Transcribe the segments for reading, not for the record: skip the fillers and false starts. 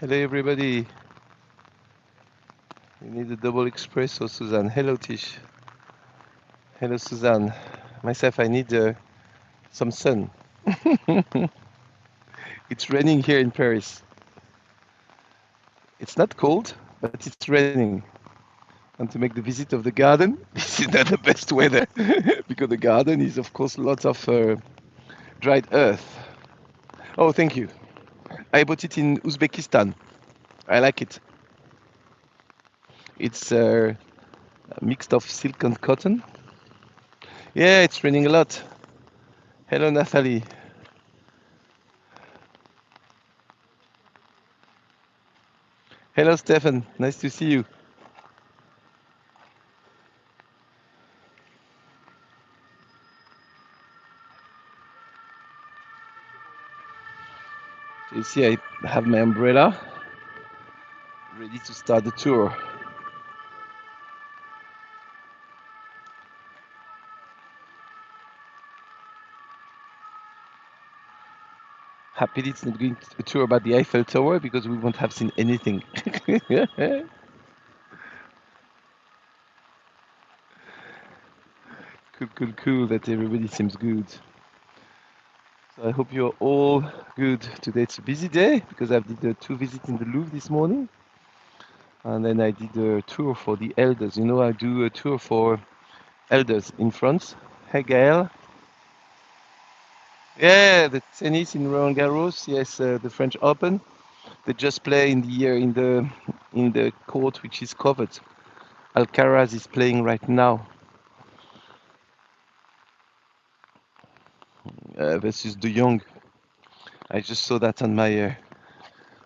Hello, everybody. We need a double espresso, Suzanne. Hello, Tish. Hello, Suzanne. Myself, I need some sun. It's raining here in Paris. It's not cold, but it's raining. And to make the visit of the garden, this is not the best weather because the garden is, of course, lots of dried earth. Oh, thank you. I bought it in Uzbekistan. I like it. It's mixed of silk and cotton. Yeah, it's raining a lot. Hello, Nathalie. Hello, Stefan. Nice to see you. So you see, I have my umbrella ready to start the tour. Happily, it's not going to a tour about the Eiffel Tower because we won't have seen anything. Cool, cool, cool. That everybody seems good. So I hope you're all good. Today it's a busy day because I did two visits in the Louvre this morning, and then I did a tour for the elders. You know, I do a tour for elders in France. Hey, Gaël. Yeah, the tennis in Roland Garros. Yes, the French Open. They just play in the court which is covered. Alcaraz is playing right now versus De Jong. I just saw that on my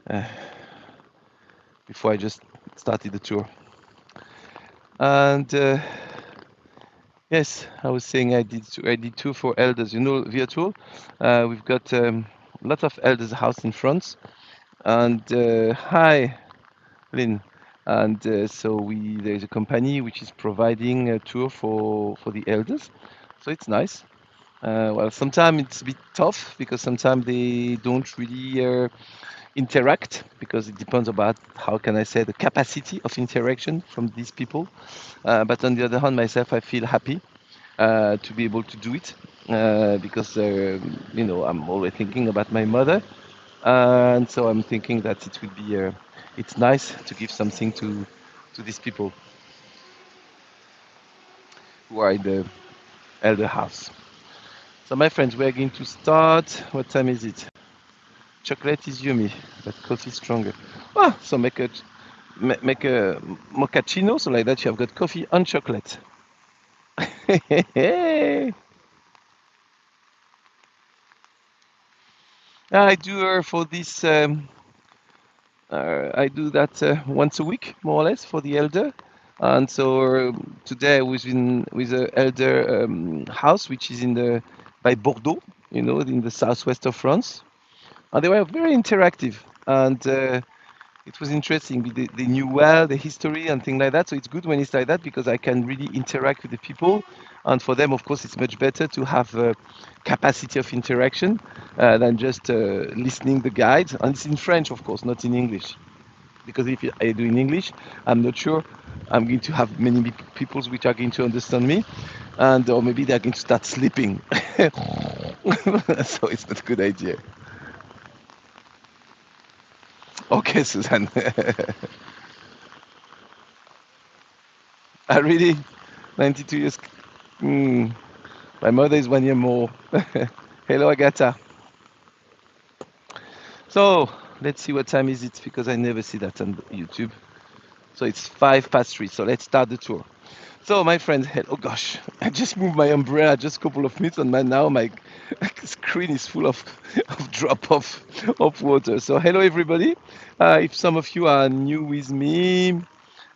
uh, before I just started the tour. And yes, I was saying I did two for elders. You know, virtual. We've got a lot of elders house in France. And hi, Lynn. And so there's a company which is providing a tour for the elders. So it's nice. Well, sometimes it's a bit tough because sometimes they don't really interact because it depends about how can I say the capacity of interaction from these people. But on the other hand, myself, I feel happy to be able to do it because you know I'm always thinking about my mother, and so I'm thinking that it would be it's nice to give something to these people who are in the elder house. So my friends, we're going to start. What time is it? Chocolate is yummy, but coffee is stronger. Ah, so make a mochaccino, so like that you have got coffee and chocolate. I do her for this. I do that once a week, more or less, for the elder. And so today I was in with the elder house, which is in the by Bordeaux, you know, in the southwest of France. And they were very interactive, and it was interesting. They knew well the history and things like that. So it's good when it's like that because I can really interact with the people. And for them, of course, it's much better to have a capacity of interaction than just listening the guides. And it's in French, of course, not in English. Because if I do in English, I'm not sure I'm going to have many people which are going to understand me, and or maybe they're going to start sleeping. So it's not a good idea. Okay, Suzanne. I really 92 years. Mm, my mother is 1 year more. Hello, Agatha. So let's see what time is it because I never see that on YouTube. So it's 5 past 3. So let's start the tour. So my friends, oh gosh, I just moved my umbrella just a couple of minutes, and now my screen is full of drop of water. So hello everybody. If some of you are new with me,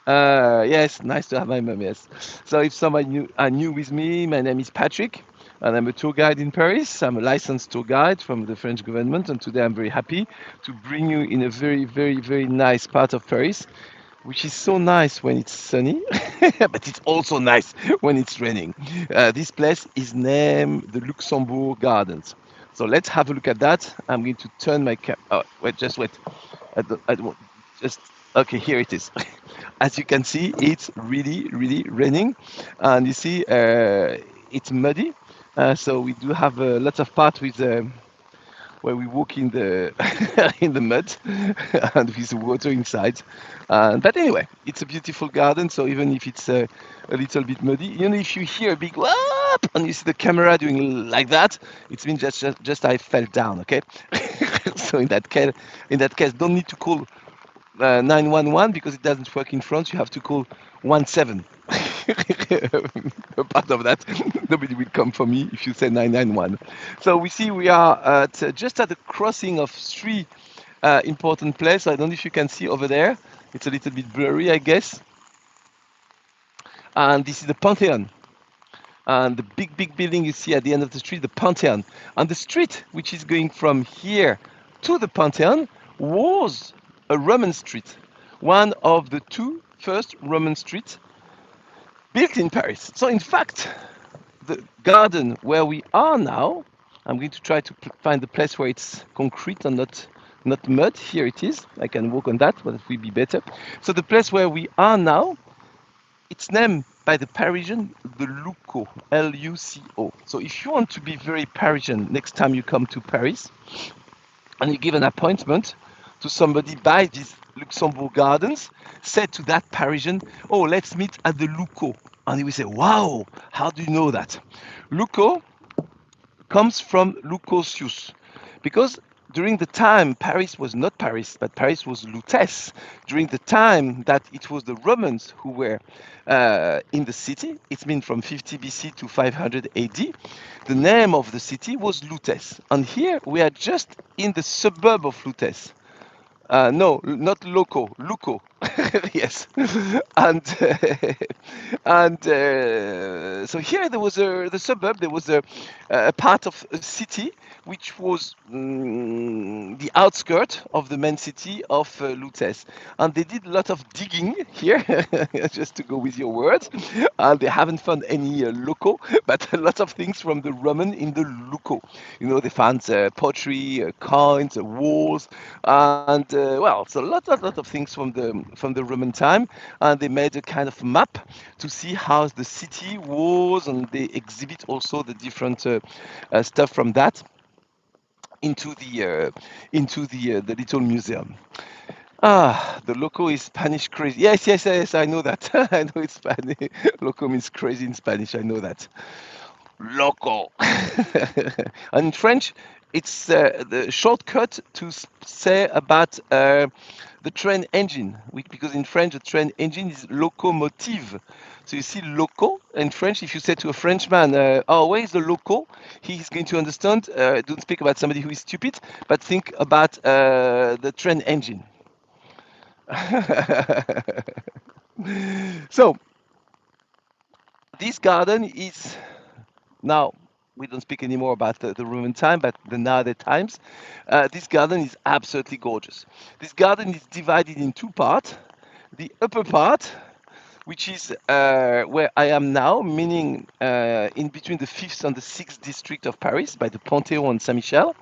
yes, nice to have my mom. Yes. So if some are new with me, my name is Patrick, and I'm a tour guide in Paris. I'm a licensed tour guide from the French government, and today I'm very happy to bring you in a very, very, very nice part of Paris, which is so nice when it's sunny, but it's also nice when it's raining. This place is named the Luxembourg Gardens. So let's have a look at that. I'm going to turn my oh, wait, just wait. I don't, just okay. Here it is. As you can see, it's really, really raining, and you see it's muddy. So we do have lots of part with where we walk in the in the mud and with the water inside. But anyway, it's a beautiful garden. So even if it's a little bit muddy, if you hear a big whoop and you see the camera doing like that, it means just I fell down. Okay. So in that case, don't need to call 911 because it doesn't work in France. You have to call 17. Apart of that, nobody will come for me if you say 991. So we see we are just at the crossing of three important places. I don't know if you can see over there. It's a little bit blurry, I guess. And this is the Pantheon. And the big, big building you see at the end of the street, the Pantheon. And the street, which is going from here to the Pantheon, was a Roman street. One of the two first Roman streets built in Paris. So in fact, the garden where we are now, I'm going to try to find the place where it's concrete and not mud. Here it is. I can walk on that, but it will be better. So the place where we are now, it's named by the Parisian the Luco, Luco. So if you want to be very Parisian next time you come to Paris, and you give an appointment to somebody by these Luxembourg Gardens, say to that Parisian, "Oh, let's meet at the Luco." And he will say, "Wow, how do you know that?" Luco comes from Lucosius, because during the time Paris was not Paris, but Paris was Lutece. During the time that it was the Romans who were in the city, it's been from 50 BC to 500 AD. The name of the city was Lutece, and here we are just in the suburb of Lutece. No, not loco, Luco. Yes, and so here there was the suburb. There was a part of a city which was the outskirt of the main city of Lutece, and they did a lot of digging here, just to go with your words, and they haven't found any loco, but a lot of things from the Roman in the Luco. They found pottery, coins, walls, and well, so lot of things from the Roman time, and they made a kind of map to see how the city was, and they exhibit also the different stuff from that into the little museum. The loco is Spanish crazy. Yes, yes, yes, I know that. I know it's Spanish. Loco means crazy in Spanish. I know that. Loco. And in French, it's the shortcut to say about the train engine, because in French the train engine is locomotive. So you see loco in French. If you say to a Frenchman, "Oh, where is the loco?" He's going to understand. Don't speak about somebody who is stupid, but think about the train engine. So this garden is now, we don't speak anymore about the Roman time, but the nowadays times. This garden is absolutely gorgeous. This garden is divided in two parts. The upper part, which is where I am now, meaning in between the 5th and the 6th district of Paris, by the Panthéon and Saint-Michel.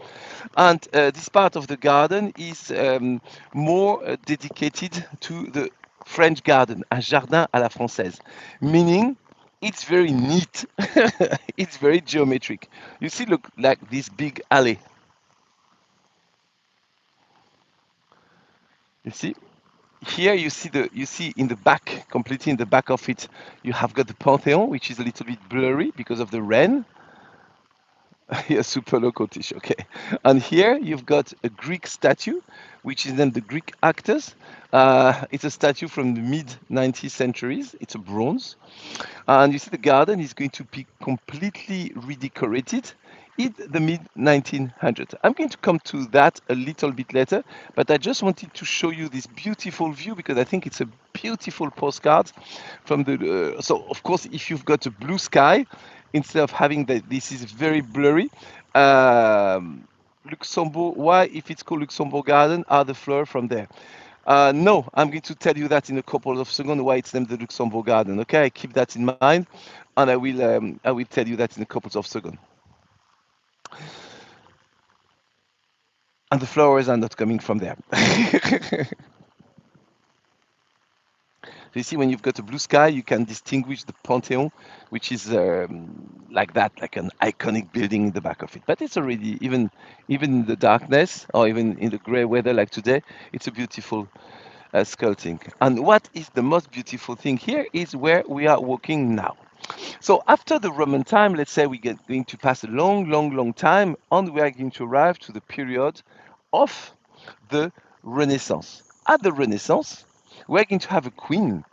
And this part of the garden is more dedicated to the French garden, un jardin à la française, meaning it's very neat. It's very geometric. You see, look, like this big alley. You see, here you see in the back, completely in the back of it, you have got the Pantheon, which is a little bit blurry because of the rain. Yeah, super locotish. Okay, and here you've got a Greek statue, which is named the Greek Actors. It's a statue from the mid 19th centuries. It's a bronze. And you see the garden is going to be completely redecorated in the mid 1900s. I'm going to come to that a little bit later, but I just wanted to show you this beautiful view because I think it's a beautiful postcard from the. So of course, if you've got a blue sky, instead of having that, this is very blurry. Luxembourg. Why, if it's called Luxembourg Garden, are the flowers from there? No, I'm going to tell you that in a couple of seconds why it's named the Luxembourg Garden. Okay, keep that in mind, and I will tell you that in a couple of seconds. and the flowers are not coming from there. So you see, when you've got a blue sky, you can distinguish the Pantheon, which is like that, like an iconic building in the back of it. But it's already, even in the darkness or even in the gray weather like today, it's a beautiful sculpting. And what is the most beautiful thing here is where we are walking now. So after the Roman time, let's say we're going to pass a long, long, long time, and we are going to arrive to the period of the Renaissance. At the Renaissance, we're going to have a queen.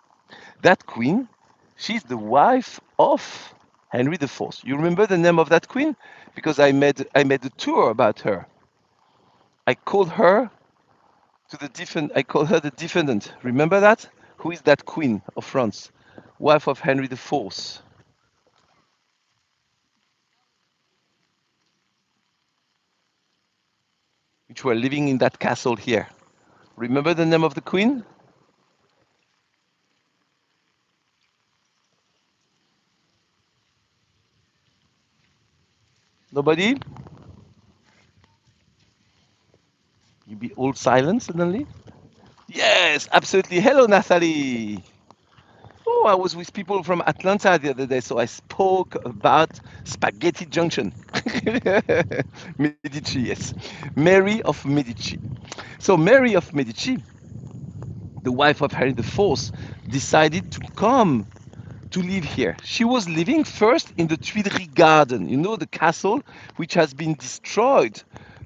That queen, she's the wife of Henry IV. You remember the name of that queen? Because I made a tour about her. I called her I call her the defendant. Remember that? Who is that queen of France? Wife of Henry IV, which were living in that castle here. Remember the name of the queen? Nobody? You be all silent suddenly? Yes, absolutely. Hello, Nathalie. Oh, I was with people from Atlanta the other day, so I spoke about Spaghetti Junction. Medici, yes. Mary of Medici. So, Mary of Medici, the wife of Henry IV, decided to come to live here. She was living first in the Tuileries Garden, you know, the castle which has been destroyed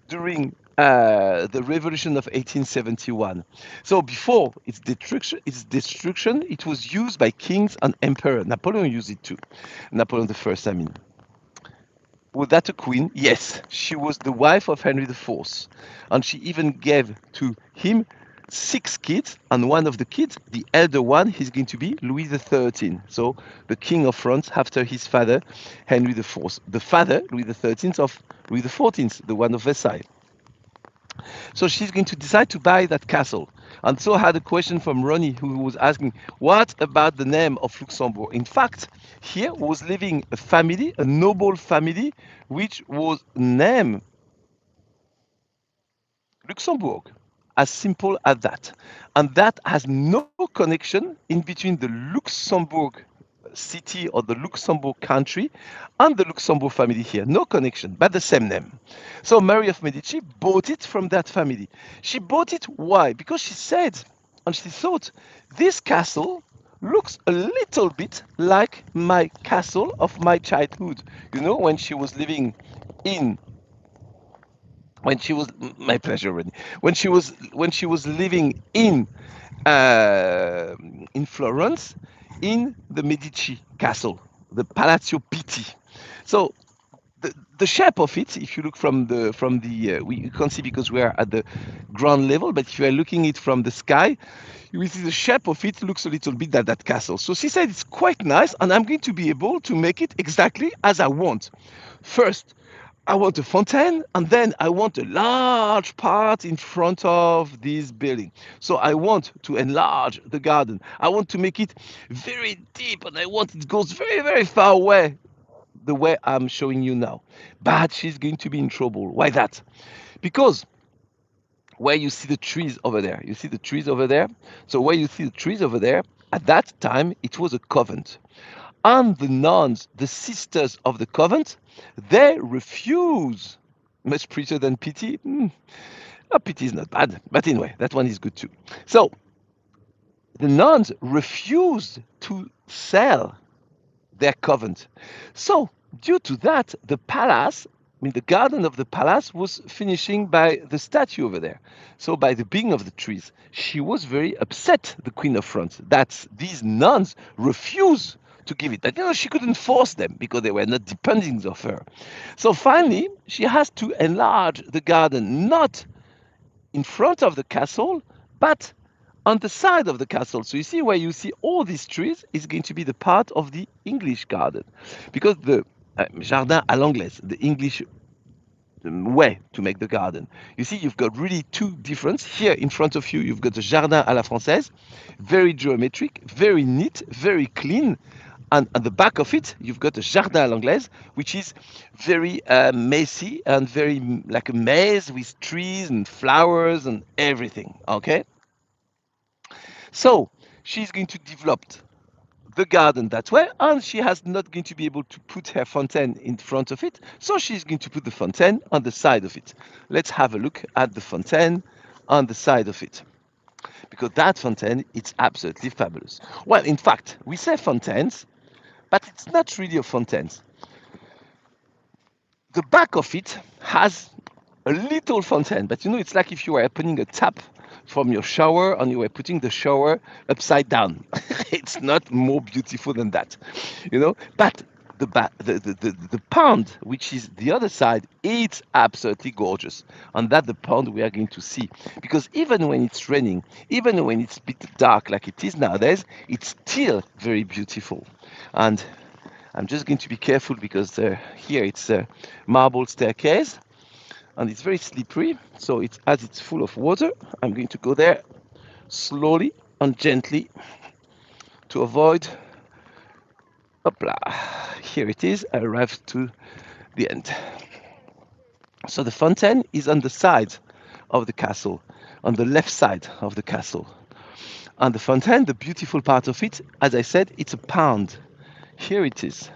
during the revolution of 1871. So before its destruction, it was used by kings and emperor. Napoleon used it too. Napoleon the First, I mean. Was that a queen? Yes, she was the wife of Henry IV, and she even gave to him six kids, and one of the kids, the elder one, is going to be Louis XIII. So the king of France after his father, Henry IV. The father, Louis XIII, of Louis XIV, the one of Versailles. So she's going to decide to buy that castle. And so I had a question from Ronnie who was asking, what about the name of Luxembourg? In fact, here was living a family, a noble family, which was named Luxembourg. As simple as that. And that has no connection in between the Luxembourg city or the Luxembourg country and the Luxembourg family here. No connection, but the same name. So Mary of Medici bought it from that family. She bought it why? Because she said and she thought this castle looks a little bit like my castle of my childhood. You know, when she was living in when she was my pleasure already when she was living uh, in Florence in the Medici castle, the Palazzo Pitti. So the shape of it, if you look from the you can't see because we are at the ground level, but if you are looking it from the sky, you will see the shape of it looks a little bit like that castle. So she said it's quite nice, and I'm going to be able to make it exactly as I want. First, I want a fountain, and then I want a large part in front of this building. So I want to enlarge the garden. I want to make it very deep, and I want it goes very, very far away, the way I'm showing you now. But she's going to be in trouble. Why that? Because where you see the trees over there, you see the trees over there? So where you see the trees over there, at that time, it was a convent. And the nuns, the sisters of the convent, they refuse. Much prettier than pity. Oh, pity is not bad, but anyway, that one is good too. So the nuns refused to sell their convent. So due to that, the palace, I mean, the garden of the palace was finishing by the statue over there. So by the beginning of the trees, she was very upset, the Queen of France, that these nuns refused to give it. That, she couldn't force them because they were not depending of her. So finally, she has to enlarge the garden, not in front of the castle, but on the side of the castle. So you see where you see all these trees is going to be the part of the English garden, because the jardin à l'anglaise, the English way to make the garden. You see, you've got really two different. Here in front of you, you've got the jardin à la française, very geometric, very neat, very clean, And at the back of it, you've got a jardin à l'anglaise, which is very messy and very like a maze with trees and flowers and everything. Okay, so she's going to develop the garden that way, and she has not going to be able to put her fountain in front of it, so she's going to put the fountain on the side of it. Let's have a look at the fountain on the side of it, because that fountain is absolutely fabulous. Well, in fact, we say fountains, but it's not really a fountain. The back of it has a little fountain, but you know, it's like if you were opening a tap from your shower and you were putting the shower upside down. It's not more beautiful than that, you know. But the pond, which is the other side, it's absolutely gorgeous, and that's the pond we are going to see. Because even when it's raining, even when it's a bit dark like it is nowadays, it's still very beautiful. And I'm just going to be careful because here it's a marble staircase and it's very slippery. So it's as it's full of water, I'm going to go there slowly and gently to avoid. Hopla. Here it is. I arrived to the end. So the fountain is on the side of the castle, on the left side of the castle. And the fountain, the beautiful part of it, as I said, it's a pond. Here it is.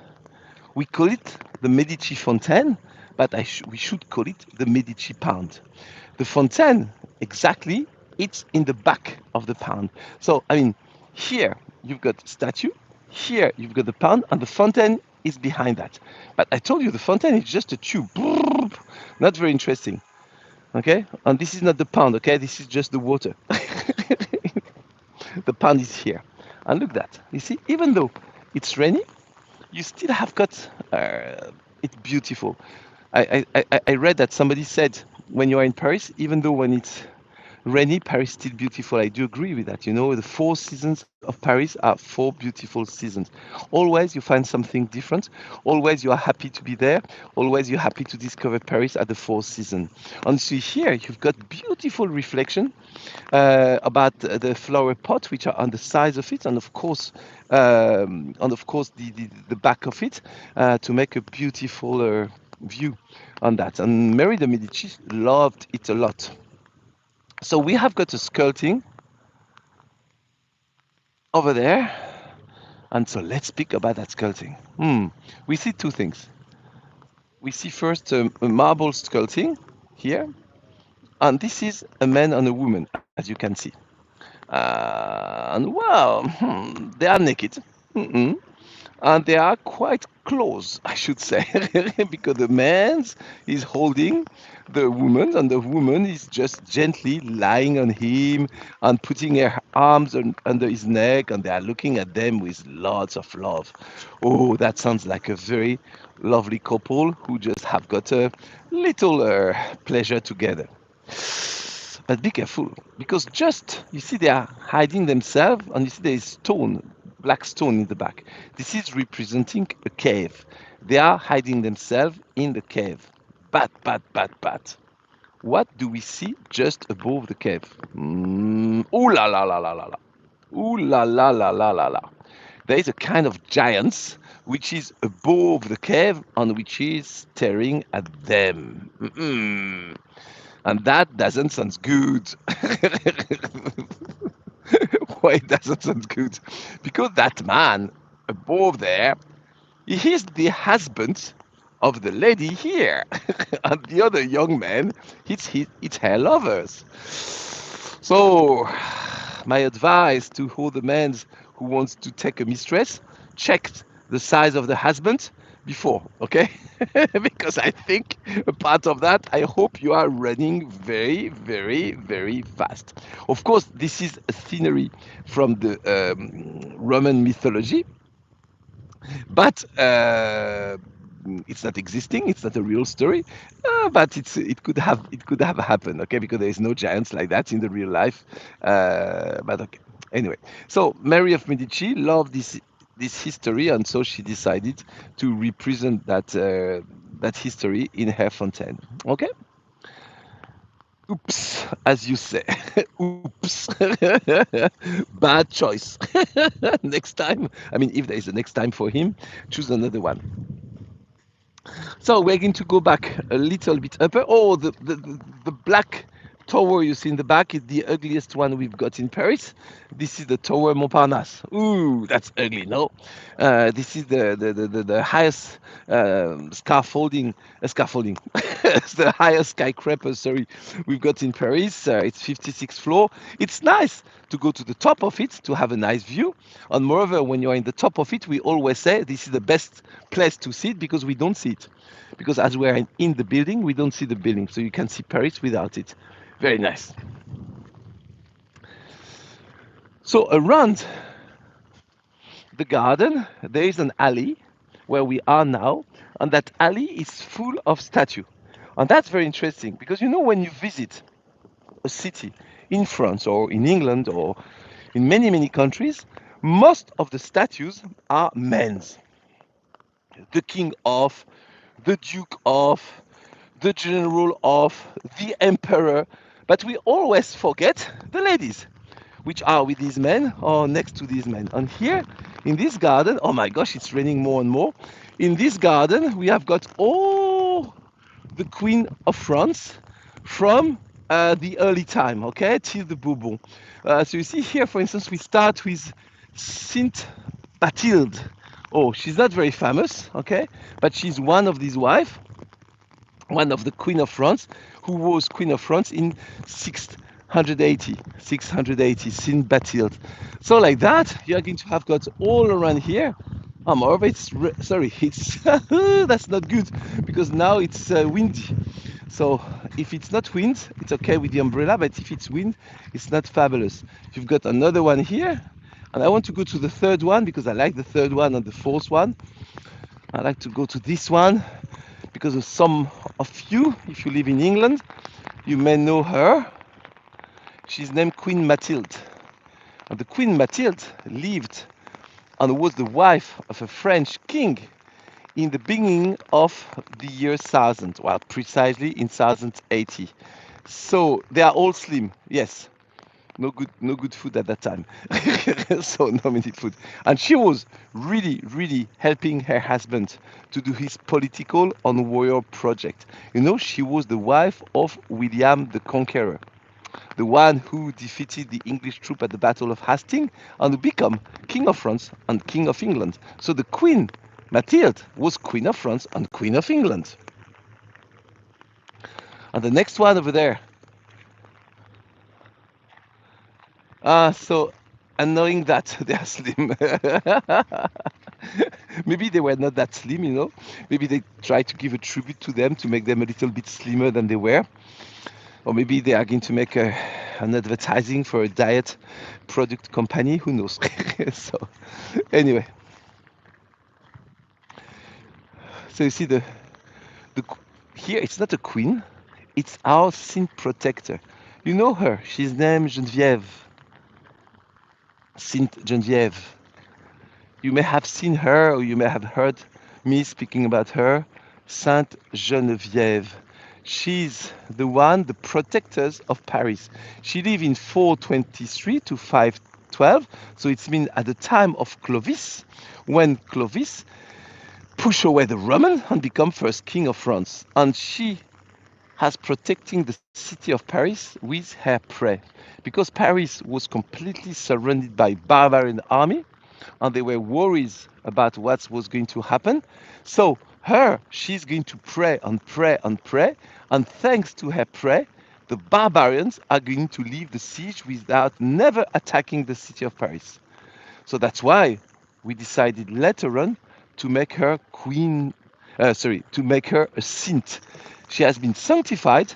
We call it the Medici Fontaine, but we should call it the Medici Pound. The fontaine, exactly, it's in the back of the pound. So, I mean, here you've got statue, here you've got the pound, and the fontaine is behind that. But I told you the fontaine is just a tube. Not very interesting. Okay? And this is not the pound, okay? This is just the water. The pound is here. And look that. You see, even though it's rainy, you still have got it's beautiful. I read that somebody said when you are in Paris, even though when it's rainy, Paris is still beautiful. I do agree with that. You know, the four seasons of Paris are four beautiful seasons. Always you find something different. Always you are happy to be there. Always you're happy to discover Paris at the fourth season. And so here you've got beautiful reflection about the flower pot, which are on the sides of it, and of course the back of it to make a beautiful view on that. And Mary de Medici loved it a lot. So we have got a sculpting over there, and so let's speak about that sculpting. We see two things. We see first a marble sculpting here, and this is a man and a woman, as you can see. And well, they are naked. Mm-mm. And they are quite close, I should say, because the man is holding the woman, and the woman is just gently lying on him and putting her arms under his neck, and they are looking at them with lots of love. Oh, that sounds like a very lovely couple who just have got a little pleasure together. But be careful, because just you see they are hiding themselves, and you see there is stone, black stone in the back. This is representing a cave. They are hiding themselves in the cave. But. What do we see just above the cave? Ooh la la la la la la. Ooh la la la la la la. There is a kind of giant which is above the cave and which is staring at them. And that doesn't sound good. Why it doesn't sound good? Because that man above there, he is the husband of the lady here. And the other young man, it's her lovers. So, my advice to all the men who wants to take a mistress, check the size of the husband before, okay? Because I think a part of that, I hope you are running very, very, very fast. Of course, this is a scenery from the Roman mythology, but it's not existing. It's not a real story, but it could have happened. Okay, because there is no giants like that in the real life. But okay, anyway. So Mary of Medici loved this history, and so she decided to represent that history in her fontaine. Okay. Oops, as you say. Oops. Bad choice. Next time, I mean, if there is a next time for him, choose another one. So we're going to go back a little bit upper. Oh, the black tower you see in the back is the ugliest one we've got in Paris. This is the Tower Montparnasse. Ooh, that's ugly, no? This is the highest scaffolding. It's the highest skyscraper, sorry, we've got in Paris. It's 56th floor. It's nice to go to the top of it to have a nice view. And moreover, when you're in the top of it, we always say this is the best place to see it because we don't see it. Because as we're in the building, we don't see the building. So you can see Paris without it. Very nice. So around the garden, there is an alley where we are now. And that alley is full of statues. And that's very interesting because you know when you visit a city in France or in England or in many, many countries, most of the statues are men's. The king of, the duke of, the general of, the emperor. But we always forget the ladies, which are with these men or next to these men. And here in this garden, oh my gosh, it's raining more and more. In this garden, we have got all the Queen of France from the early time, okay, till the Bourbon. So you see here, for instance, we start with Saint Bathilde. Oh, she's not very famous, okay, but she's one of these wives, one of the Queen of France, who was Queen of France in 680, Saint Bathilde. So like that, you're going to have got all around here. Moreover, sorry, it's that's not good because now it's windy. So if it's not wind, it's okay with the umbrella, but if it's wind, it's not fabulous. You've got another one here, and I want to go to the third one because I like the third one and the fourth one. I like to go to this one because of some of you, if you live in England, you may know her. She's named Queen Mathilde. And the Queen Mathilde lived and was the wife of a French king in the beginning of the year 1000, well, precisely in 1080. So they are all slim, yes. No good food at that time. So no many food. And she was really helping her husband to do his political and warrior project. You know, she was the wife of William the Conqueror, the one who defeated the English troop at the Battle of Hastings and who became King of France and King of England. So the Queen Mathilde was Queen of France and Queen of England. And the next one over there. So annoying that they are slim. Maybe they were not that slim, you know. Maybe they tried to give a tribute to them to make them a little bit slimmer than they were. Or maybe they are going to make an advertising for a diet product company. Who knows? So anyway. So you see the here it's not a queen, it's our saint protector. You know her. She's named Geneviève. Saint Geneviève. You may have seen her or you may have heard me speaking about her. Saint Geneviève. She's the one, the protectors of Paris. She lived in 423 to 512. So it's mean at the time of Clovis, when Clovis pushed away the Roman and become first king of France. And she has protecting the city of Paris with her prey. Because Paris was completely surrounded by barbarian army and they were worried about what was going to happen. So she's going to pray and pray and pray. And thanks to her prayer, the barbarians are going to leave the siege without never attacking the city of Paris. So that's why we decided later on to make her to make her a saint. She has been sanctified.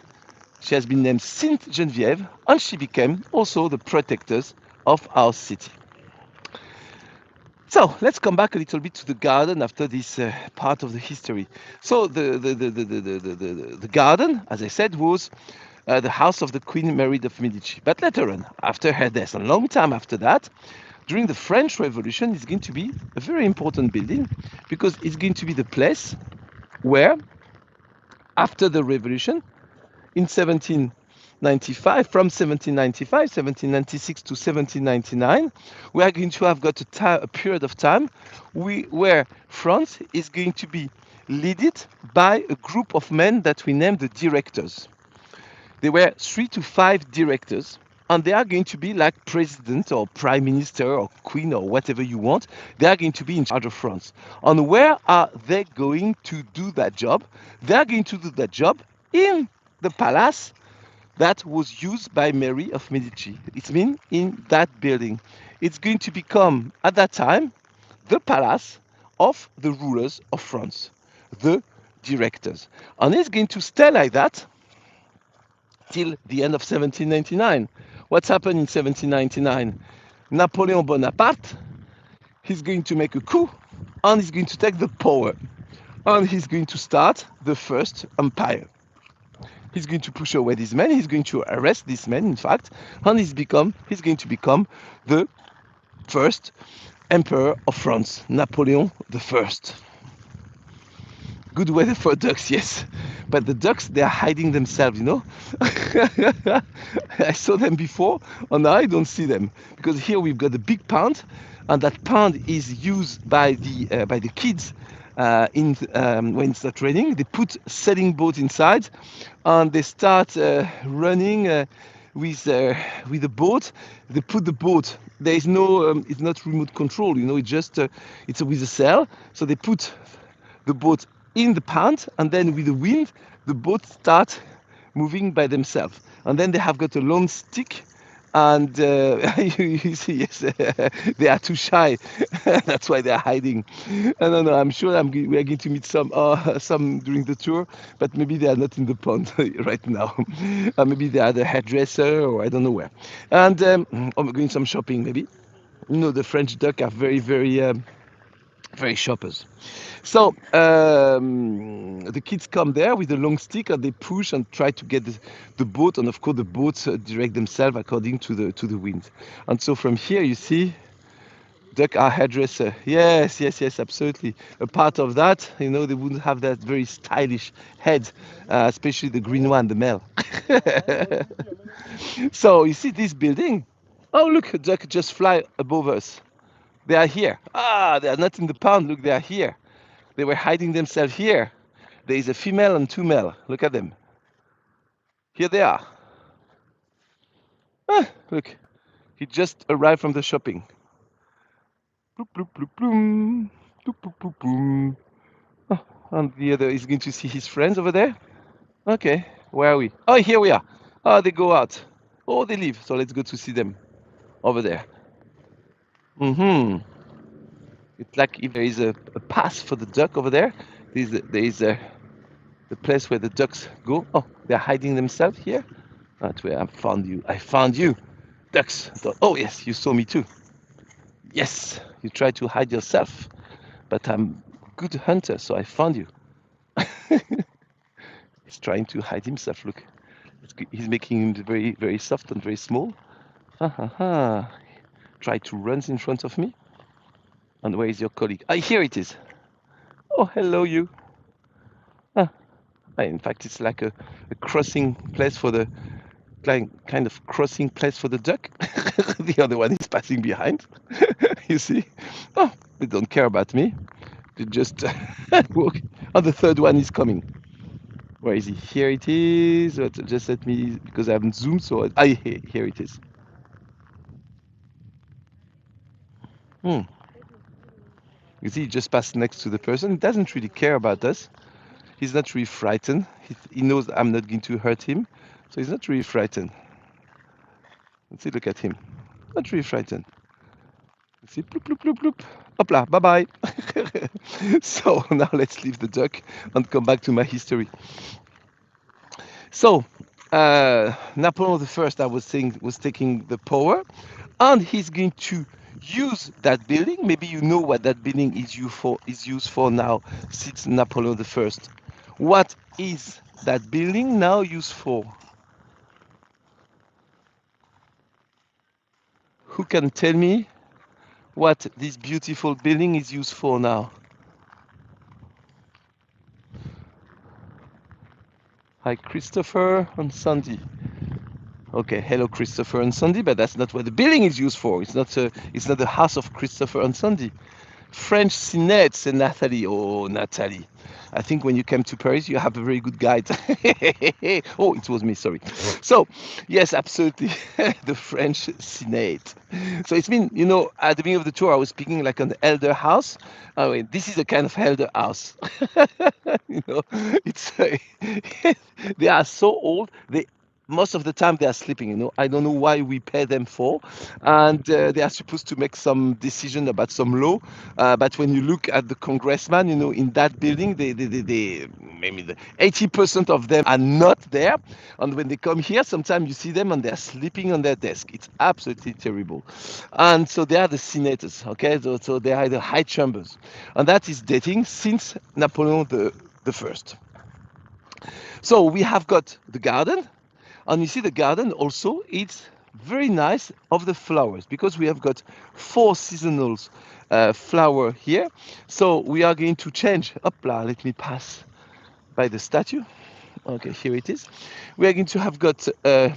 She has been named Saint Geneviève, and she became also the protectors of our city. So let's come back a little bit to the garden after this part of the history. So the garden, as I said, was the house of the Queen Marie de Médicis. But later on, after her death, a long time after that, during the French Revolution, it's going to be a very important building because it's going to be the place where, after the revolution, in 17 1795, from 1795, 1796 to 1799, we are going to have got a period of time where France is going to be led by a group of men that we name the directors. There were 3 to 5 directors, and they are going to be like president or prime minister or queen or whatever you want. They are going to be in charge of France. And where are they going to do that job? They are going to do that job in the palace that was used by Mary of Medici. It's been in that building. It's going to become, at that time, the palace of the rulers of France, the directors. And it's going to stay like that till the end of 1799. What's happened in 1799? Napoleon Bonaparte, he's going to make a coup and he's going to take the power. And he's going to start the first empire. He's going to push away these men, he's going to arrest these men, in fact, and he's going to become the first emperor of France, Napoleon the First. Good weather for ducks, yes. But the ducks, they are hiding themselves, you know. I saw them before, and now I don't see them. Because here we've got a big pond, and that pond is used by the kids when it's not raining. They put sailing boat inside, and they start running with the boat. They put the boat. There is no, it's not remote control, you know. It's just it's with a sail. So they put the boat in the pond, and then with the wind, the boat starts moving by themselves. And then they have got a long stick, and you see, yes, they are too shy. That's why they are hiding. No, I'm sure we are going to meet some during the tour, but maybe they are not in the pond right now. Maybe they are the hairdresser, or I don't know where. And or going some shopping, maybe. You know, the French duck are very, very shoppers. So the kids come there with a long stick, and they push and try to get the boat, and of course the boats direct themselves according to the wind. And so from here you see duck are hairdresser. Yes, absolutely. A part of that, you know, they wouldn't have that very stylish head, especially the green one, the male. So you see this building. Oh, look, a duck just fly above us. They are here. They are not in the pond. Look, they are here. They were hiding themselves here. There is a female and 2 male. Look at them. Here they are. Look, he just arrived from the shopping. Bloop, bloop, bloop, bloom. Bloop, bloop, bloop, bloom. And the other is going to see his friends over there. Okay, where are we? Oh, here we are. Oh, they go out. Oh, they leave. So let's go to see them over there. It's like if there is a path for the duck over there. There is the place where the ducks go. Oh, they're hiding themselves here. That's where I found you. I found you. Ducks. Oh, yes, you saw me too. Yes, you tried to hide yourself, but I'm a good hunter, so I found you. He's trying to hide himself. Look, he's making him very, very soft and very small. Try to run in front of me. And where is your colleague? Here it is. Oh, hello, you. In fact, it's like a crossing place for the kind of crossing place for the duck. The other one is passing behind. You see? Oh, they don't care about me. They just walk. Oh, the third one is coming. Where is he? Here it is. Just let me, because I haven't zoomed, so here it is. You see, he just passed next to the person. He doesn't really care about us. He's not really frightened. He knows I'm not going to hurt him, so he's not really frightened. Let's see, look at him. Not really frightened. Let's see, bloop, bloop, bloop, bloop. Hopla, bye-bye. So now let's leave the duck and come back to my history. So Napoleon I, I was saying, was taking the power, and he's going to use that building. Maybe you know what that building is used for now since Napoleon I. What is that building now used for? Who can tell me what this beautiful building is used for now? Hi, Christopher and Sandy. Okay, hello Christopher and Sandy, but that's not what the building is used for. It's not the house of Christopher and Sandy. French Sinet, said Nathalie. Oh, Nathalie. I think when you came to Paris, you have a very good guide. Oh, it was me, sorry. So, yes, absolutely. The French Sinet. So it's been, at the beginning of the tour, I was speaking like an elder house. I mean, this is a kind of elder house. you know, it's they are so old. Most of the time they are sleeping. I don't know why we pay them for, and they are supposed to make some decision about some law, but when you look at the congressman, in that building, they maybe the 80% of them are not there. And when they come here, sometimes you see them and they're sleeping on their desk. It's absolutely terrible. And so they are the senators, okay? So they are the high chambers. And that is dating since Napoleon the First. So we have got the garden, and you see the garden also, it's very nice of the flowers because we have got 4 seasonal flower here. So we are going to change. Hopla, let me pass by the statue. Okay, here it is. We are going to have got the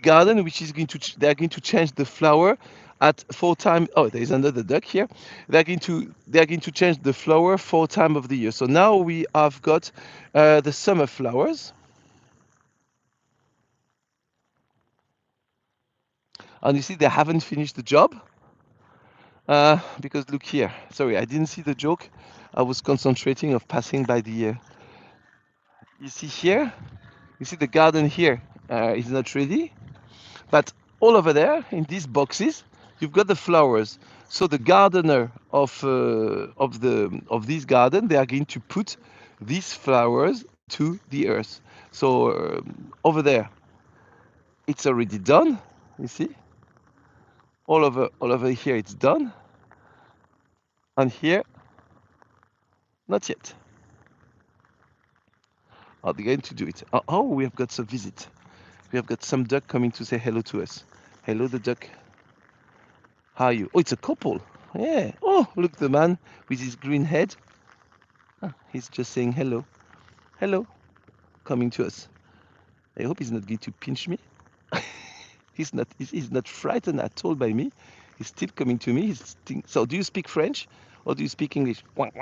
garden, which is going to they are going to change the flower at 4 times. Oh, there is another duck here. They are going to change the flower 4 times of the year. So now we have got the summer flowers. And you see, they haven't finished the job because look here. Sorry, I didn't see the joke. I was concentrating of passing by the. You see here. You see the garden here is not ready, but all over there in these boxes, you've got the flowers. So the gardener of this garden, they are going to put these flowers to the earth. So over there, it's already done. You see, all over here, it's done, and here, not yet. Are they going to do it? Oh, we have got some visit. We have got some duck coming to say hello to us. Hello, the duck. How are you? Oh, it's a couple. Yeah. Oh, look, the man with his green head. Ah, he's just saying hello. Hello. Coming to us. I hope he's not going to pinch me. He's not frightened at all by me. He's still coming to me. So, do you speak French or do you speak English? That's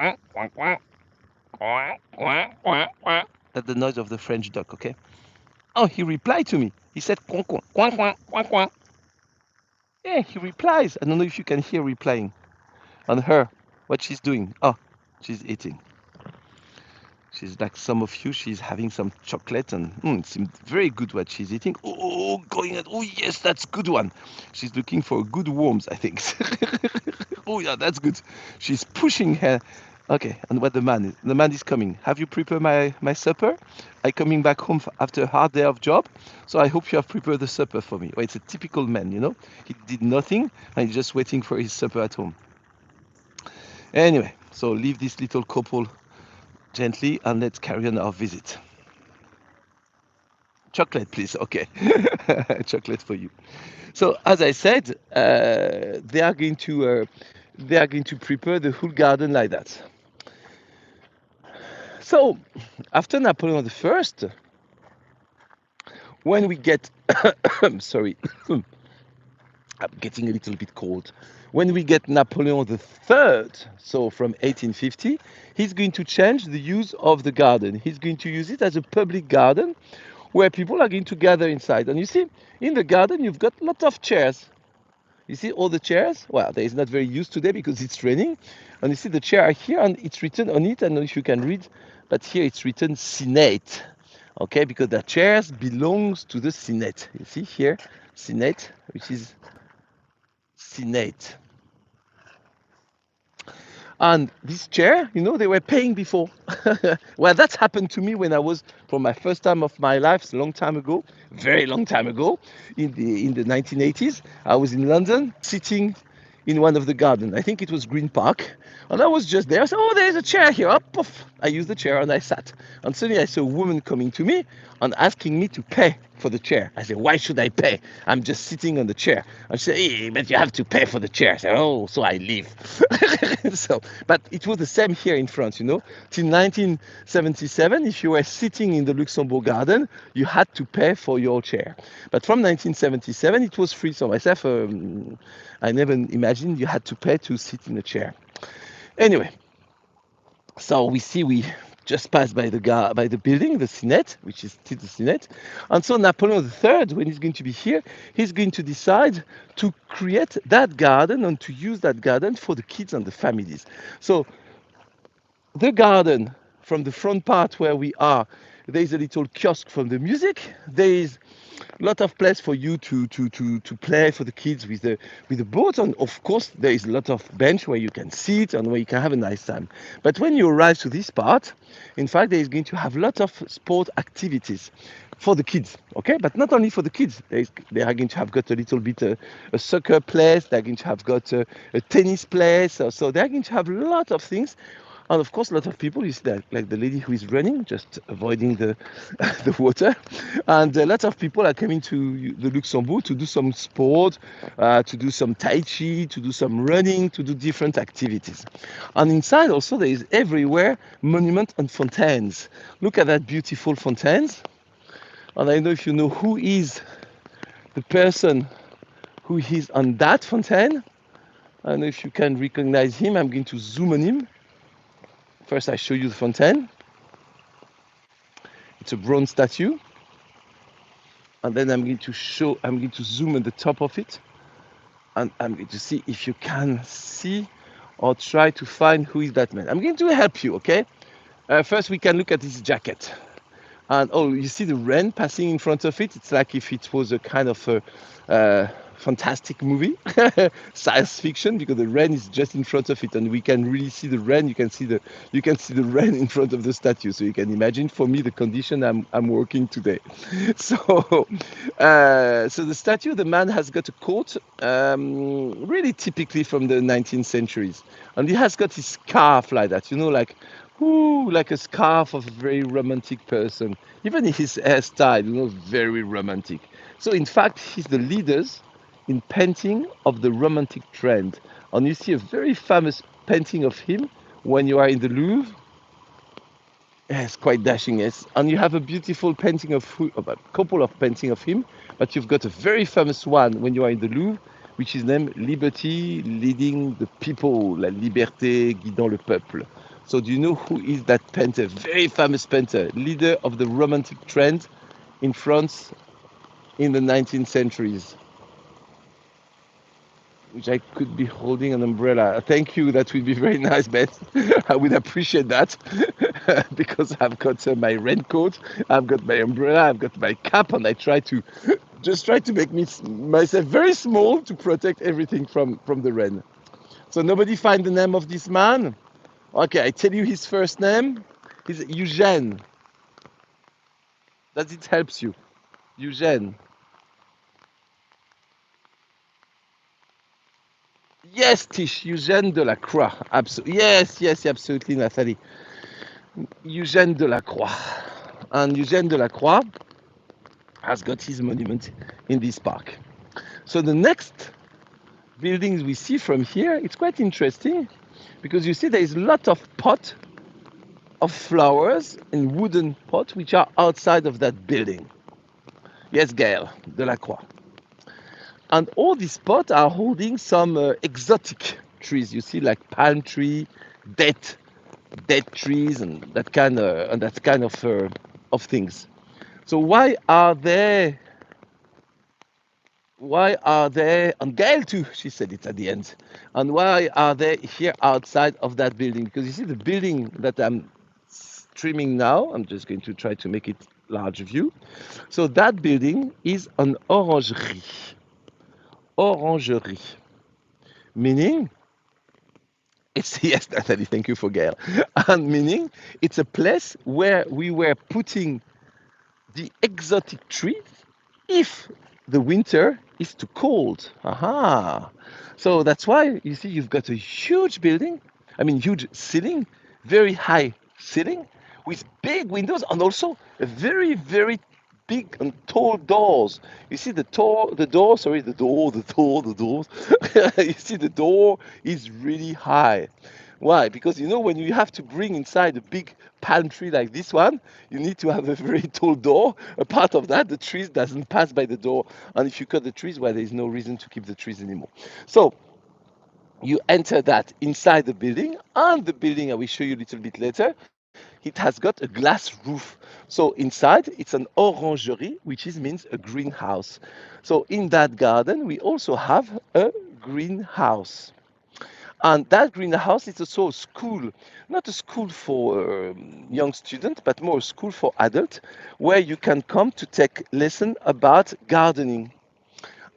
the noise of the French duck, okay? Oh, he replied to me. He said, quack, quack, quack, quack, quack, quack. Yeah, he replies. I don't know if you can hear replying on her, what she's doing. Oh, she's eating. She's like some of you, she's having some chocolate and it seems very good what she's eating. Oh, going at, oh yes, that's good one. She's looking for good worms, I think. Oh yeah, that's good. She's pushing her. Okay, and what the man is? The man is coming. Have you prepared my supper? I'm coming back home after a hard day of job, so I hope you have prepared the supper for me. Well, it's a typical man. He did nothing and he's just waiting for his supper at home. Anyway, so leave this little couple gently and let's carry on our visit. Chocolate, please. Okay, chocolate for you. So, as I said, they are going to prepare the whole garden like that. So, after Napoleon the First, when we get, sorry, I'm getting a little bit cold. When we get Napoleon the Third, so from 1850, he's going to change the use of the garden. He's going to use it as a public garden where people are going to gather inside. And you see, in the garden, you've got lots of chairs. You see all the chairs? Well, there is not very used today because it's raining. And you see the chair here, and it's written on it. I don't know if you can read, but here it's written Senate. Okay, because the chairs belongs to the Senate. You see here, Senate, which is Senate. And this chair, they were paying before. Well, that's happened to me when I was, for my first time of my life, a long time ago, very long time ago, in the 1980s. I was in London, sitting in one of the gardens. I think it was Green Park, and I was just there. I said, "Oh, there's a chair here." Up, poof. I used the chair and I sat. And suddenly I saw a woman coming to me and asking me to pay for the chair. I said, why should I pay? I'm just sitting on the chair. And she said, hey, but you have to pay for the chair. I said, oh, so I leave. So, but it was the same here in France, you know. Till 1977, if you were sitting in the Luxembourg Garden, you had to pay for your chair. But from 1977, it was free. So myself, I never imagined you had to pay to sit in a chair. Anyway, so we just passed by the building, the Synod, which is still the Synod. And so Napoleon III, when he's going to be here, he's going to decide to create that garden and to use that garden for the kids and the families. So the garden, from the front part where we are, there is a little kiosk from the music. There is lot of place for you to play for the kids with the boat, and of course there is a lot of bench where you can sit and where you can have a nice time. But when you arrive to this part, in fact, there is going to have lots of sport activities for the kids, okay? But not only for the kids. They are going to have got a little bit a soccer place. They're going to have got a tennis place. So they're going to have a lot of things. And of course, a lot of people, you see that, like the lady who is running, just avoiding the the water. And a lot of people are coming to the Luxembourg to do some sport, to do some tai chi, to do some running, to do different activities. And inside also, there is everywhere monument and fontaines. Look at that beautiful fontaines. And I don't know if you know who is the person who is on that fontaine. I don't know if you can recognize him. I'm going to zoom on him. First, I show you the fontaine. It's a bronze statue. And then I'm going to zoom on the top of it. And I'm going to see if you can see or try to find who is that man. I'm going to help you, okay? First, we can look at his jacket. And oh, you see the wren passing in front of it? It's like if it was a kind of a fantastic movie, science fiction, because the wren is just in front of it, and we can really see the wren. You can see the wren in front of the statue. So you can imagine, for me, the condition I'm working today. So, so the statue, the man has got a coat, really typically from the 19th centuries, and he has got his scarf like that, you know, like a scarf of a very romantic person. Even his hairstyle, you know, very romantic. So in fact, he's the leaders in painting of the romantic trend. And you see a very famous painting of him when you are in the Louvre. Yes, quite dashing, yes. And you have a beautiful painting a couple of paintings of him, but you've got a very famous one when you are in the Louvre, which is named Liberty Leading the People, La Liberté Guidant le Peuple. So do you know who is that painter? Very famous painter, leader of the romantic trend in France in the 19th centuries. Which I could be holding an umbrella. Thank you, that would be very nice, Beth. I would appreciate that because I've got my raincoat, I've got my umbrella, I've got my cap, and I try to make myself very small to protect everything from the rain. So nobody find the name of this man? Okay, I tell you his first name. He's Eugène. Does it help you? Eugène. Yes, Tish, Eugène Delacroix. Absolutely. Yes, absolutely, Nathalie. Eugène Delacroix. And Eugène Delacroix has got his monument in this park. So the next buildings we see from here, it's quite interesting because you see there is a lot of pot of flowers in wooden pot which are outside of that building. Yes, Gaël Delacroix. And all these pots are holding some exotic trees. You see, like palm tree, dead trees, and that kind of things. So why are they? And Gail too, she said it at the end. And why are they here outside of that building? Because you see the building that I'm streaming now. I'm just going to try to make it large view. So that building is an orangery. Orangery, meaning it's yes, Natalie, thank you for Gail. And meaning it's a place where we were putting the exotic trees if the winter is too cold. Aha! So that's why you see you've got a huge building, I mean huge ceiling, very high ceiling with big windows and also a very, very big and tall doors. You see the door, sorry, the doors. You see the door is really high. Why? Because you know when you have to bring inside a big palm tree like this one, you need to have a very tall door. A part of that, the trees doesn't pass by the door. And if you cut the trees, well, there is no reason to keep the trees anymore. So you enter that inside the building, and the building I will show you a little bit later, it has got a glass roof. So inside it's an orangery, which is means a greenhouse. So in that garden we also have a greenhouse. And that greenhouse is also a school, not a school for young students, but more a school for adults, where you can come to take lesson about gardening.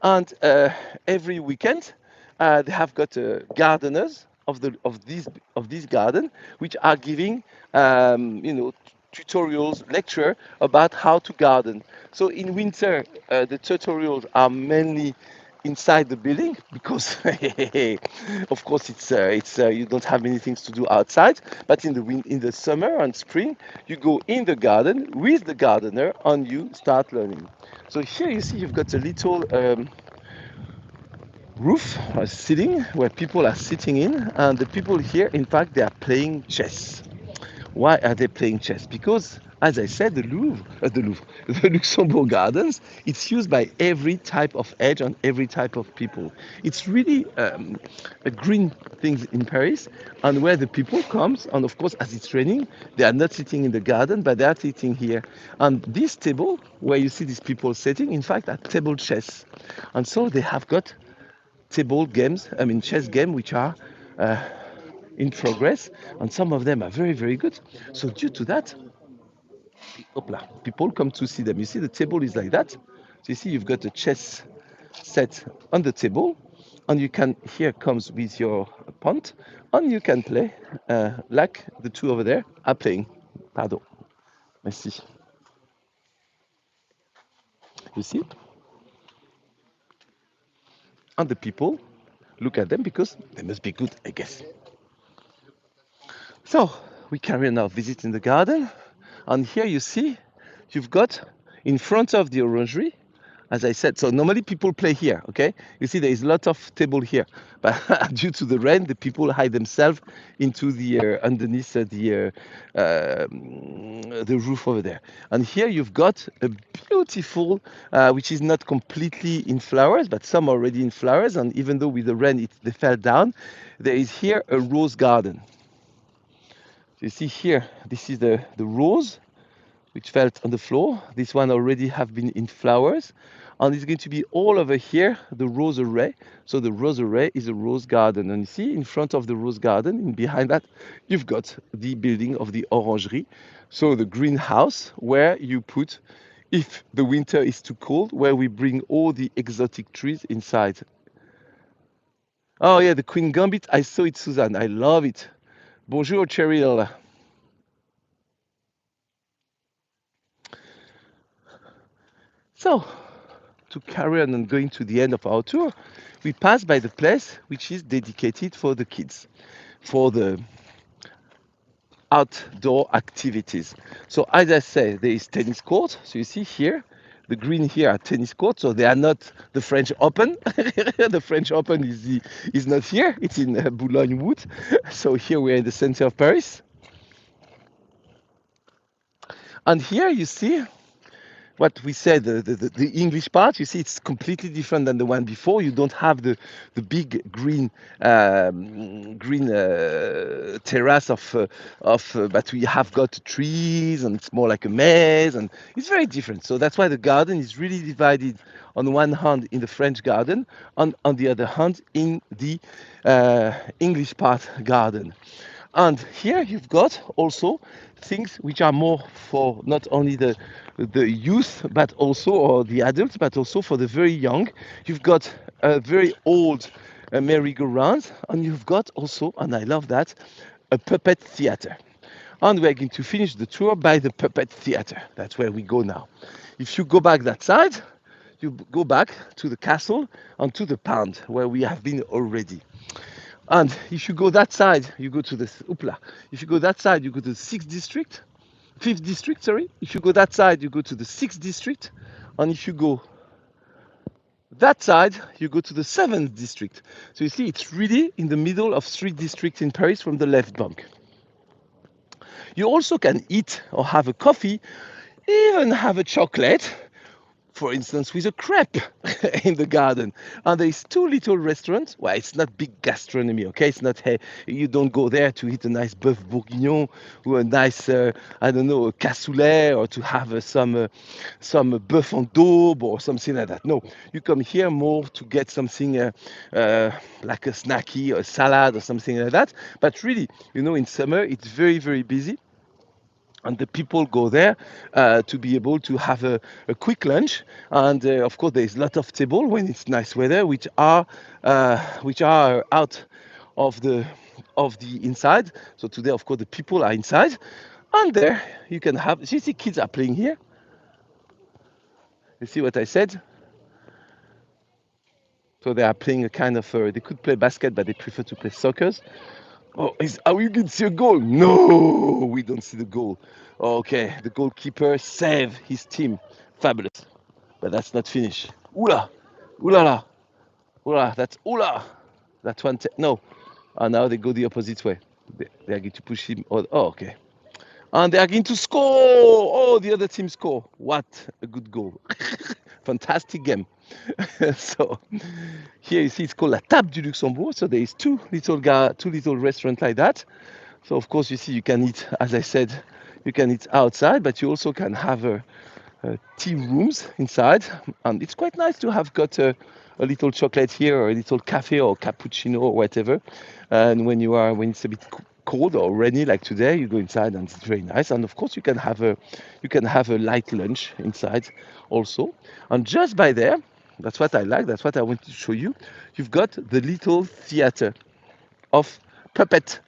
And every weekend, they have got gardeners of this garden, which are giving tutorials, lecture about how to garden. So in winter, the tutorials are mainly inside the building because of course it's you don't have many things to do outside, but in the summer and spring you go in the garden with the gardener and you start learning. So here you see you've got a little roof, a ceiling where people are sitting in, and the people here, in fact, they are playing chess. Why are they playing chess? Because, as I said, the Luxembourg Gardens, it's used by every type of age and every type of people. It's really a green thing in Paris, and where the people comes, and of course, as it's raining, they are not sitting in the garden, but they are sitting here. And this table, where you see these people sitting, in fact, are table chess. And so they have got table games, I mean chess game, which are uh, in progress, and some of them are very, very good. So due to that, people come to see them. You see, the table is like that. So you see, you've got a chess set on the table, and you can here comes with your punt, and you can play like the two over there are playing. Pardon, merci. You see, and the people look at them because they must be good, I guess. So we carry on our visit in the garden, and here you see you've got in front of the orangery, as I said. So normally people play here, okay? You see there is a lot of table here, but due to the rain, the people hide themselves into the underneath the roof over there. And here you've got a beautiful, which is not completely in flowers, but some already in flowers. And even though with the rain they fell down, there is here a rose garden. So you see here, this is the rose which felt on the floor. This one already have been in flowers. And it's going to be all over here, the rose array. So the rose array is a rose garden. And you see in front of the rose garden, and behind that, you've got the building of the Orangery. So the greenhouse where you put, if the winter is too cold, where we bring all the exotic trees inside. Oh yeah, the Queen Gambit. I saw it, Suzanne. I love it. Bonjour, Cheryl. So, to carry on and going to the end of our tour, we pass by the place which is dedicated for the kids, for the outdoor activities. So, as I say, there is tennis court. So you see here, the green here are tennis courts. So they are not the French Open. The French Open is not here. It's in Boulogne Wood. So here we're in the center of Paris. And here you see what we said, the English part, you see, it's completely different than the one before. You don't have the big green terrace but we have got trees, and it's more like a maze, and it's very different. So that's why the garden is really divided on one hand in the French garden, and on the other hand in the English part garden. And here you've got also things which are more for not only the youth, but also or the adults, but also for the very young. You've got a very old merry-go-round, and you've got also, and I love that, a puppet theater. And we're going to finish the tour by the puppet theater. That's where we go now. If you go back that side, you go back to the castle and to the pond where we have been already. And if you go that side, you go to the Upla. If you go that side, you go to the 6th district, 5th district, sorry. If you go that side, you go to the 6th district. And if you go that side, you go to the 7th district. So you see, it's really in the middle of 3 districts in Paris from the left bank. You also can eat or have a coffee, even have a chocolate, for instance, with a crepe in the garden. And there's 2 little restaurants. Well, it's not big gastronomy, okay? It's not, hey, you don't go there to eat a nice bœuf bourguignon or a nice, I don't know, a cassoulet, or to have some bœuf en daube or something like that. No, you come here more to get something like a snacky or a salad or something like that. But really, in summer, it's very, very busy. And the people go there to be able to have a quick lunch. And of course, there's a lot of table when it's nice weather, which are out of the inside. So today, of course, the people are inside. And there you can have. You see, kids are playing here. You see what I said? So they are playing a kind of. They could play basket, but they prefer to play soccer. Oh, are we going to see a goal? No, we don't see the goal. Okay, the goalkeeper saved his team. Fabulous. But that's not finished. Oula, oula la, oula, that's oula. That one, no. And now they go the opposite way. They are going to push him. Oh, okay. And they are going to score. Oh, the other team score. What a good goal. Fantastic game. So here you see it's called La Table du Luxembourg. So there is two little restaurants like that. So of course you see you can eat, as I said, you can eat outside, but you also can have tea rooms inside. And it's quite nice to have got a little chocolate here, or a little cafe or cappuccino or whatever. And when it's a bit cold or rainy like today, you go inside and it's very nice. And of course you can have a light lunch inside also. And just by there, that's what I like. That's what I want to show you. You've got the little theater of puppet.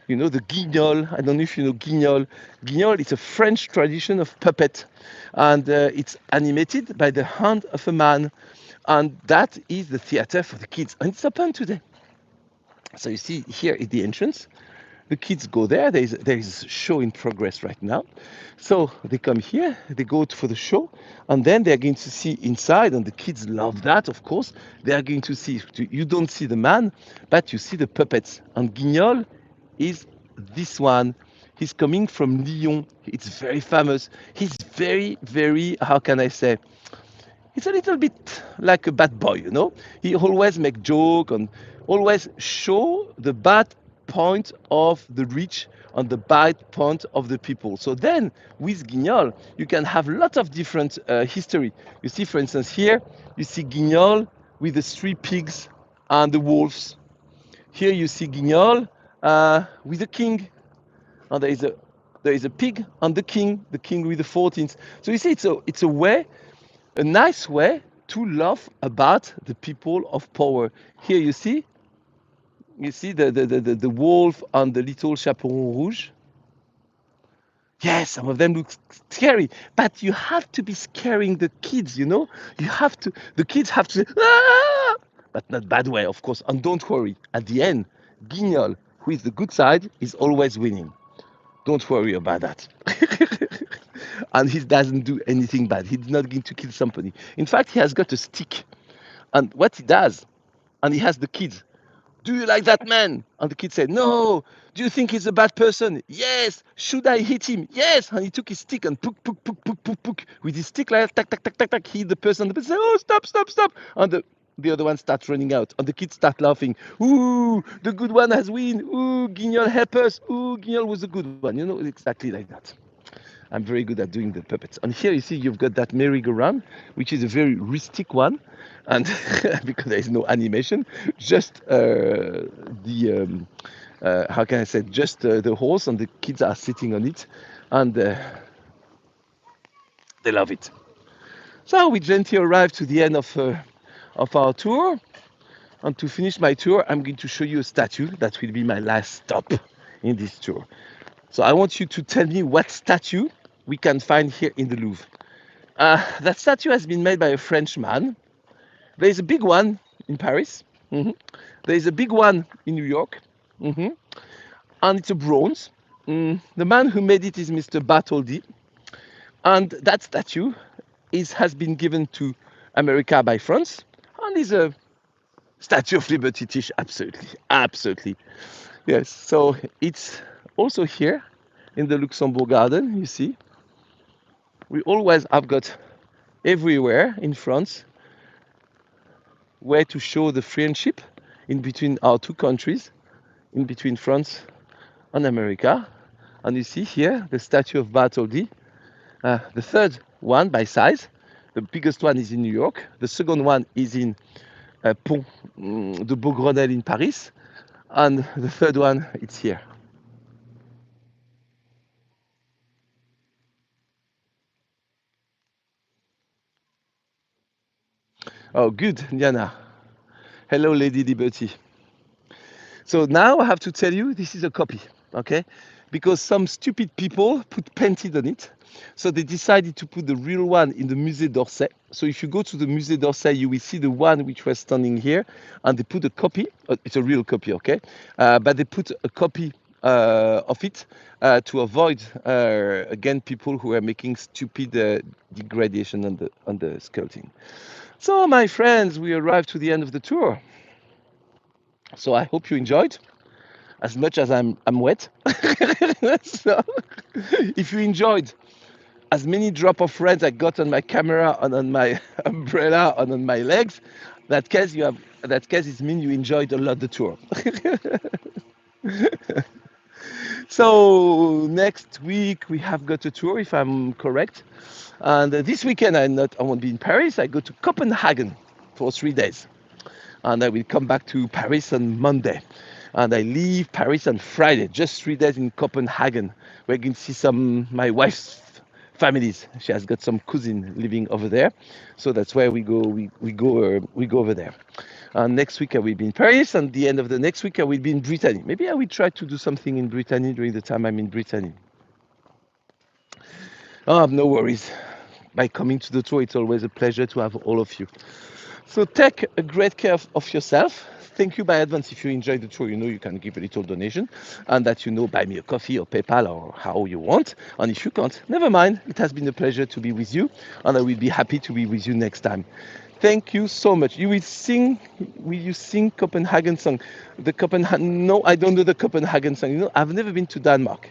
The guignol. I don't know if you know guignol. Guignol is a French tradition of puppet, and it's animated by the hand of a man, and that is the theater for the kids, and it's open today. So you see here is the entrance. The kids go there. There is a show in progress right now. So they come here, they go for the show, and then they're going to see inside, and the kids love that, of course. They are going to see, you don't see the man, but you see the puppets. And Guignol is this one. He's coming from Lyon. It's very famous. He's very, very, how can I say? He's a little bit like a bad boy, He always make joke and always show the bad point of the rich and the bad point of the people. So then with Guignol, you can have lots of different history. You see, for instance, here, you see Guignol with the 3 pigs and the wolves. Here you see Guignol with the king. And there is a pig and the king with the 14th. So you see, it's a nice way to laugh about the people of power. Here you see the wolf and the little chaperon rouge. Yes, some of them look scary, but you have to be scaring the kids, You have to, the kids have to say, ah! But not bad way, of course. And don't worry, at the end, Guignol, who is the good side, is always winning. Don't worry about that. And he doesn't do anything bad. He's not going to kill somebody. In fact, he has got a stick. And what he does, and he has the kids, do you like that man? And the kid said, no. Do you think he's a bad person? Yes. Should I hit him? Yes. And he took his stick and pook, pook, pook, pook, pook, pook. With his stick, like, tack, tack, tack, tack, tack, hit the person. The person said, oh, stop, stop, stop. And the other one starts running out. And the kids start laughing. Ooh, the good one has win. Ooh, Guignol, help us. Ooh, Guignol was a good one. Exactly like that. I'm very good at doing the puppets. And here you see you've got that merry-go-round, which is a very rustic one. And because there is no animation, just how can I say, just the horse, and the kids are sitting on it, and they love it. So we gently arrive to the end of our tour. And to finish my tour, I'm going to show you a statue that will be my last stop in this tour. So I want you to tell me what statue we can find here in the Louvre. That statue has been made by a French man. There is a big one in Paris. Mhm. There is a big one in New York, hmm and it's a bronze. The man who made it is Mr. Bartholdi, and that statue has been given to America by France, and is a Statue of Liberty, Tish. Absolutely, absolutely. Yes. So it's also here in the Luxembourg Garden. You see, we always have got everywhere in France where to show the friendship in between our two countries, in between France and America. And you see here the statue of Bartholdi, the third one by size. The biggest one is in New York. The second one is in Pont de Beaugrenelle in Paris. And the third one, it's here. Oh, good, Diana. Hello, Lady Liberty. So now I have to tell you this is a copy, okay? Because some stupid people put painted on it. So they decided to put the real one in the Musée d'Orsay. So if you go to the Musée d'Orsay, you will see the one which was standing here, and they put a copy. It's a real copy, okay? But they put a copy of it to avoid again people who are making stupid degradation on the sculpting. So my friends, we arrived to the end of the tour. So I hope you enjoyed as much as I'm wet. So if you enjoyed as many drop of reds I got on my camera and on my umbrella and on my legs, that case it means you enjoyed a lot the tour. So next week we have got a tour, if I'm correct, and this weekend I won't be in Paris. I go to Copenhagen for 3 days, and I will come back to Paris on Monday. And I leave Paris on Friday, just 3 days in Copenhagen. We're going to see some my wife's families. She has got some cousin living over there, so that's where we go. We go over there. And next week I will be in Paris, and the end of the next week I will be in Brittany. Maybe I will try to do something in Brittany during the time I'm in Brittany. Oh, no worries. By coming to the tour, it's always a pleasure to have all of you. So take a great care of yourself. Thank you by advance if you enjoyed the tour. You know you can give a little donation, and that buy me a coffee or PayPal or how you want. And if you can't, never mind. It has been a pleasure to be with you, and I will be happy to be with you next time. Thank you so much. You will sing. Will you sing Copenhagen song? The Copenhagen? No, I don't know the Copenhagen song. You know, I've never been to Denmark.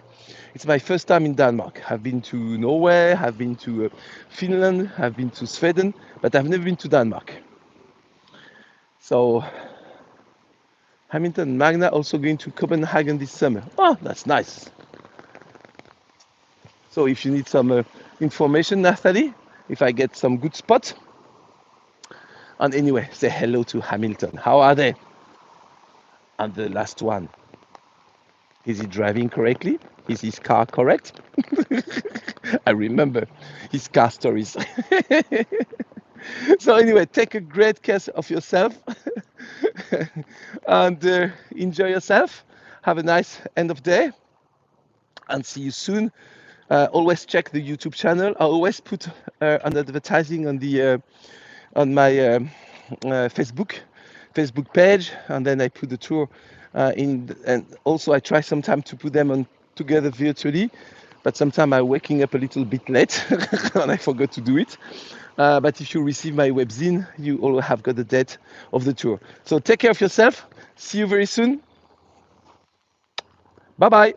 It's my first time in Denmark. I've been to Norway. I've been to Finland. I've been to Sweden, but I've never been to Denmark. So Hamilton and Magna also going to Copenhagen this summer. Oh, that's nice. So if you need some information, Nathalie, if I get some good spot. And anyway, say hello to Hamilton. How are they? And the last one. Is he driving correctly? Is his car correct? I remember his car stories. So anyway, take a great care of yourself and enjoy yourself. Have a nice end of day and see you soon. Always check the YouTube channel. I always put an advertising on my Facebook page, and then I put the tour and also I try sometimes to put them on together virtually, but sometimes I'm waking up a little bit late and I forgot to do it. But if you receive my webzine, you all have got the date of the tour. So take care of yourself. See you very soon. Bye bye.